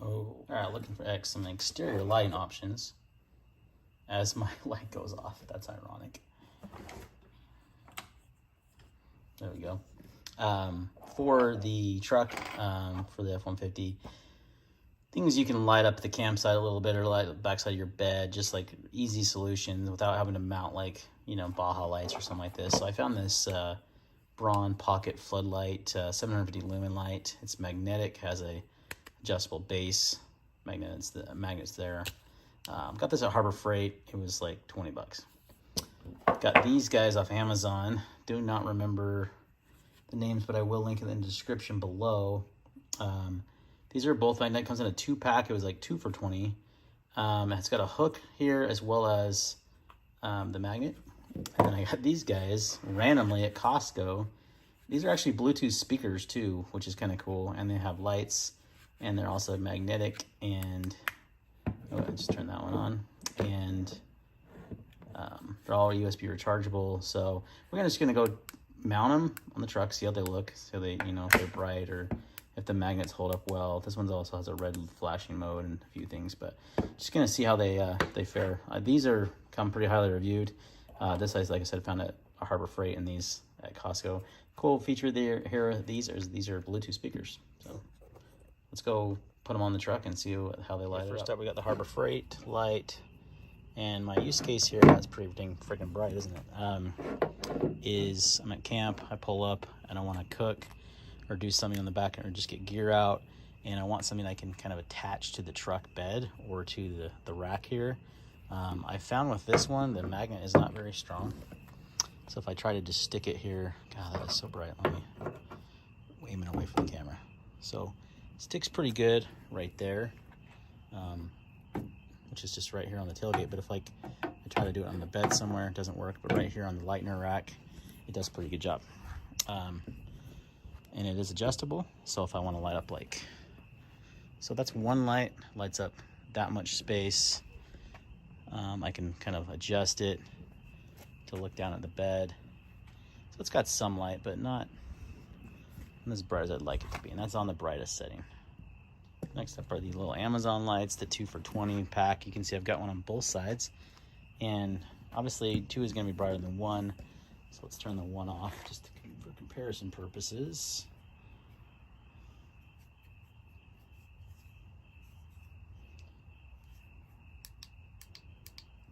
Oh, all right, looking for some exterior lighting options as my light goes off. That's ironic. There we go. For the truck, for the F-150, things you can light up the campsite a little bit or light the backside of your bed, just like easy solutions without having to mount like, you know, Baja lights or something like this. So I found this Braun Pocket Floodlight 750 lumen light. It's magnetic, has a adjustable base, magnets there. Got this at Harbor Freight. It was like 20 bucks. Got these guys off Amazon. Do not remember the names, but I will link it in the description below. These are both magnetic. Comes in a 2-pack. It was like 2 for 20. It's got a hook here as well as the magnet. And then I got these guys randomly at Costco. These are actually Bluetooth speakers too, which is kind of cool. And they have lights, and they're also magnetic. And oh, I just turned that one on. And they're all USB rechargeable. So we're just gonna go mount them on the truck, see how they look, see how they, you know, if they're bright or if the magnets hold up well. This one also has a red flashing mode and a few things, but just gonna see how they fare. These come pretty highly reviewed. This I, like I said, found at Harbor Freight, and these at Costco. Cool feature there here. These are Bluetooth speakers. So let's go put them on the truck and see how they light it up. First up, we got the Harbor Freight light. And my use case here, that's pretty freaking bright, isn't it? Is I'm at camp, I pull up, and I want to cook or do something on the back or just get gear out, and I want something I can kind of attach to the truck bed or to the rack here. I found with this one, the magnet is not very strong. So if I try to just stick it here, God, that is so bright. Let me aim it away from the camera. So it sticks pretty good right there. Which is just right here on the tailgate. But if like I try to do it on the bed somewhere, it doesn't work. But right here on the lightener rack, it does a pretty good job. And it is adjustable. So if I want to light up so that's one light, lights up that much space. I can kind of adjust it to look down at the bed. So it's got some light, but not as bright as I'd like it to be. And that's on the brightest setting. Next up are the little Amazon lights, the 2 for 20 pack. You can see I've got one on both sides. And obviously 2 is going to be brighter than 1. So let's turn the 1 off just for comparison purposes.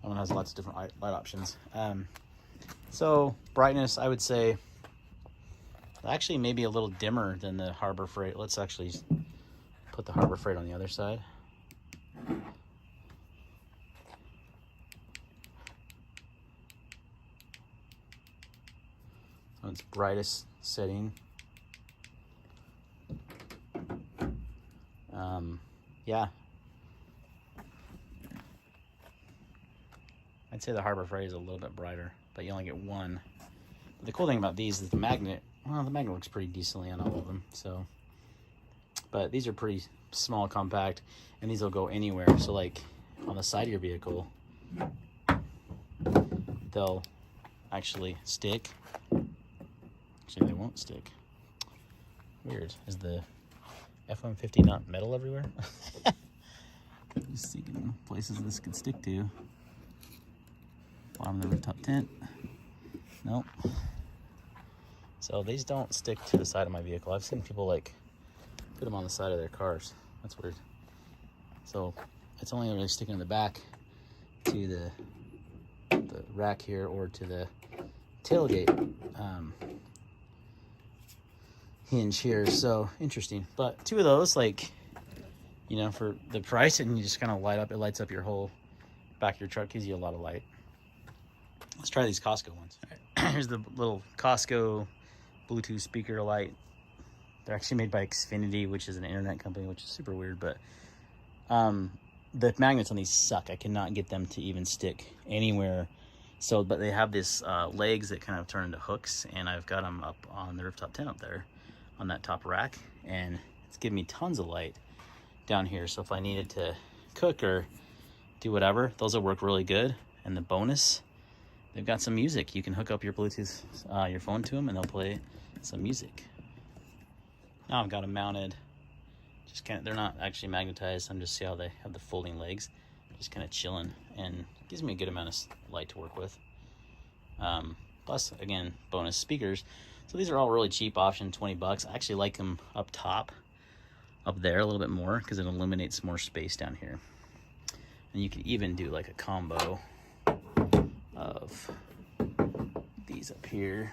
That one has lots of different light options. So brightness, I would say, actually maybe a little dimmer than the Harbor Freight. Let's actually put the Harbor Freight on the other side. On its brightest setting. Yeah. I'd say the Harbor Freight is a little bit brighter, but you only get 1. But the cool thing about these is the magnet, well, the magnet works pretty decently on all of them, so. But these are pretty small, compact, and these will go anywhere. So like on the side of your vehicle, they'll actually stick. Actually, they won't stick. Weird. Is the F-150 not metal everywhere? Just thinking places this could stick to. Bottom of the rooftop tent. Nope. So these don't stick to the side of my vehicle. I've seen people like put them on the side of their cars. That's weird. So it's only really sticking in the back to the rack here or to the tailgate hinge here. So interesting. But 2 of those, like, you know, for the price, and you just kind of it lights up your whole back of your truck, gives you a lot of light. Let's try these Costco ones. All right. Here's the little Costco Bluetooth speaker light. They're actually made by Xfinity, which is an internet company, which is super weird, but the magnets on these suck. I cannot get them to even stick anywhere. So, but they have this legs that kind of turn into hooks, and I've got them up on the rooftop tent up there on that top rack, and it's giving me tons of light down here. So if I needed to cook or do whatever, those will work really good. And the bonus, they've got some music. You can hook up your Bluetooth, your phone to them, and they'll play some music. Now I've got them mounted Just kind of, they're not actually magnetized. I'm just see how they have the folding legs, just kind of chilling, and gives me a good amount of light to work with. Plus, again, bonus speakers. So these are all really cheap option, 20 bucks. I actually like them up top, up there a little bit more, because it eliminates more space down here. And you could even do like a combo of these up here.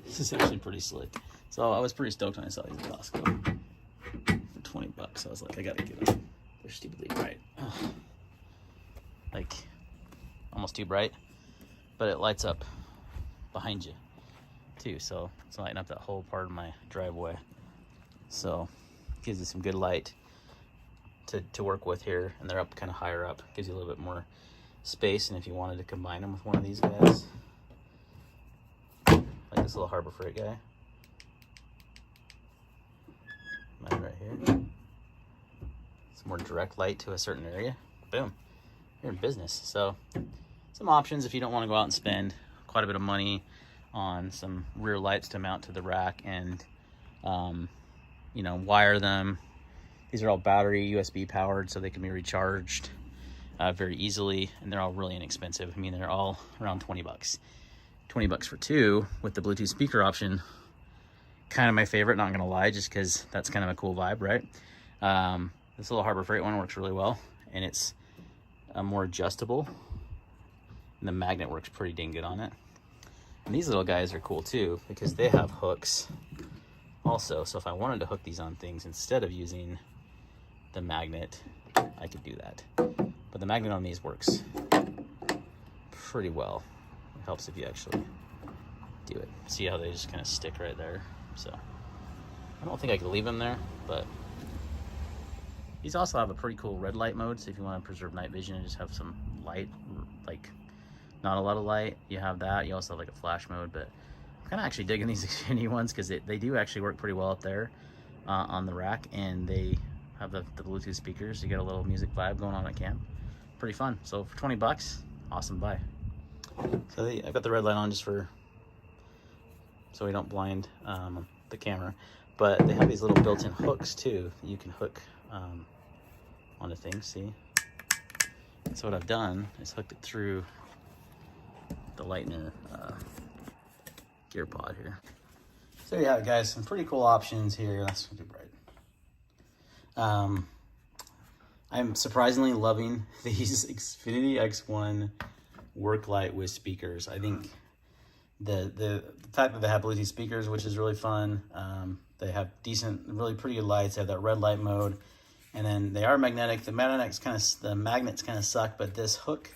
This is actually pretty slick. So I was pretty stoked when I saw these at Costco for 20 bucks. I was like, I gotta get them. They're stupidly bright. Ugh. Like, almost too bright, but it lights up behind you too. So it's lighting up that whole part of my driveway. So it gives you some good light to work with here, and they're up kind of higher up. Gives you a little bit more space, and if you wanted to combine them with one of these guys, like this little Harbor Freight guy, mine right here, some more direct light to a certain area, boom, you're in business. So some options if you don't want to go out and spend quite a bit of money on some rear lights to mount to the rack and you know, wire them. These are all battery USB powered, so they can be recharged very easily, and they're all really inexpensive. I mean, they're all around 20 bucks. 20 bucks for two with the Bluetooth speaker option. Kind of my favorite, not gonna lie, just because that's kind of a cool vibe, right? This little Harbor Freight one works really well, and it's more adjustable, and the magnet works pretty dang good on it. And these little guys are cool too, because they have hooks also. So if I wanted to hook these on things instead of using the magnet, I could do that. But the magnet on these works pretty well. It helps if you actually do it. See how they just kind of stick right there? So I don't think I could leave them there, but these also have a pretty cool red light mode. So if you want to preserve night vision and just have some light, like not a lot of light, you have that. You also have like a flash mode, but I'm kind of actually digging these Xfinity ones because they do actually work pretty well up there on the rack, and they have the Bluetooth speakers. You get a little music vibe going on at camp. Pretty fun. So for 20 bucks, awesome buy. So I've got the red light on just for so we don't blind the camera, but they have these little built-in hooks too that you can hook onto things. See, so what I've done is hooked it through the Lightner gear pod here. So there you have it, guys. Some pretty cool options here. That's too bright. I'm surprisingly loving these Xfinity X1 work light with speakers. I think the fact that they have Bluetooth speakers, which is really fun. They have decent, really pretty good lights. They have that red light mode, and then they are magnetic. The magnets kind of suck, but this hook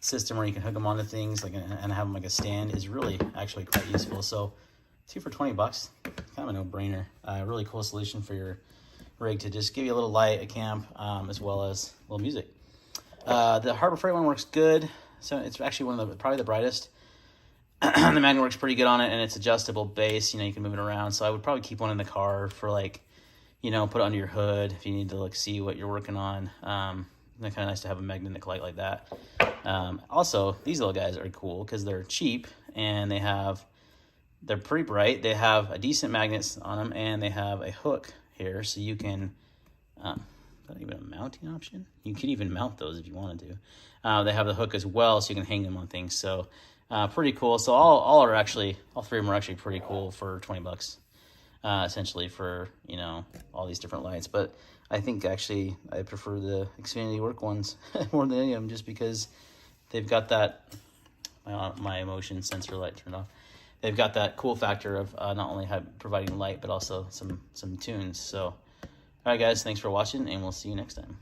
system where you can hook them onto things like and have them like a stand is really actually quite useful. So 2 for 20 bucks, kind of a no-brainer. Really cool solution for your rig to just give you a little light at camp, as well as a little music. The Harbor Freight one works good. So it's actually one of the probably the brightest. The magnet works pretty good on it, and it's adjustable base. You know, you can move it around. So I would probably keep one in the car for, like, you know, put it under your hood if you need to like see what you're working on. They're kind of nice to have a magnetic light like that. Also, these little guys are cool because they're cheap, and they're pretty bright. They have a decent magnets on them, and they have a hook here, so you can. Not even a mounting option. You could even mount those if you wanted to. They have the hook as well, so you can hang them on things. So pretty cool. So all three of them are actually pretty cool for 20 bucks, essentially for, you know, all these different lights. But I think actually I prefer the Xfinity work ones more than any of them, just because they've got that. My motion sensor light turned off. They've got that cool factor of not only providing light, but also some tunes. So, all right, guys, thanks for watching, and we'll see you next time.